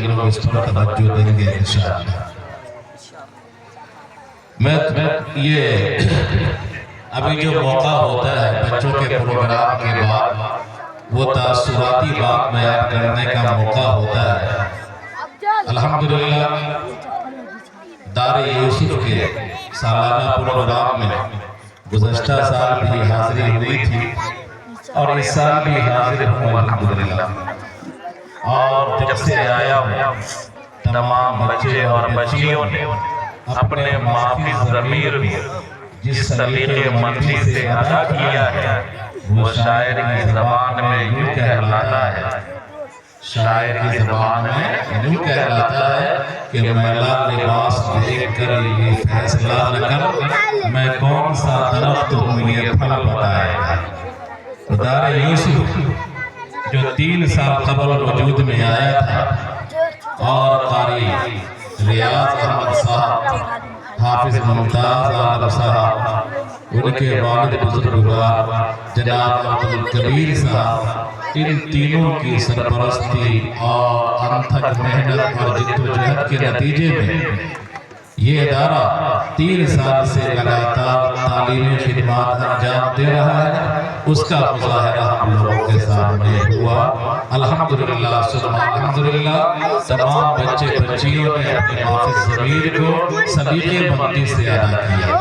لوگ اس پر توجہ دیں گے انشاءاللہ۔ میں یہ ابھی جو موقع ہوتا ہے بچوں کے پروگرام کے بعد وہ تاثراتی بات بیان کرنے کا موقع ہوتا ہے۔ الحمدللہ دار یوسف کے سالانہ پروگرام میں گزشتہ سال بھی حاضری ہوئی تھی اور اس سال بھی حاضر ہوں الحمدللہ، اور جب سے آیا ہوں تمام بچے اور بچیوں نے اپنے معافی ضمیر کو جس سلیقے مندی سے ادا کیا ہے وہ شاعر کی زبان میں یوں کہلاتا ہے، شاعر کی زبان میں یوں کہلاتا ہے کہ میلا لباس دیکھ کر یہ فیصلہ نہ کر میں کون سا درخت ہوں یہ پھل بتائے گا۔ دار یوسف جو 3 سال قبل وجود میں آیا تھا اور قاری ریاض احمد صاحب، حافظ ممتاز عالم صاحب، ان کے والد بزرگوار جناب عبدالکبیر صاحب، ان تینوں کی سرپرستی اور انتھک محنت اور جدوجہد کے نتیجے میں یہ ادارہ 3 سال سے لگاتار تعلیمی خدمات انجام دے رہا ہے، اس کا مظاہرہ ہم لوگوں کے سامنے ہوا۔ الحمدللہ ثم الحمدللہ تمام بچے بچیوں نے اپنے معافی ضمیر کو سلیقے مندی سے ادا کیا۔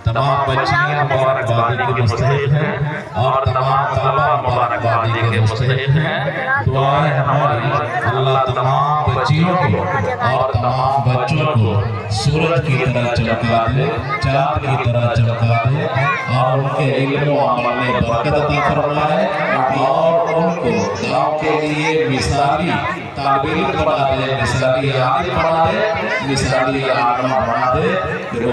تمام بچیاں مبارکبادی کے مستحق ہیں اور تمام طلبہ مبارکبادی کے مستحق ہیں۔ دعائیں ہماری اللہ تمام بچیوں کو اور تمام بچوں کو سورج کی طرح چمکا دے، چاند کی طرح چمکا دے، اور ان کے علم و عمل میں برکت عطا فرمائے، اور ان کو گاؤں کے لیے مثالی طالب علم بنا دے، مثالی عالم بنا دے، مثالی عالم بنا دے۔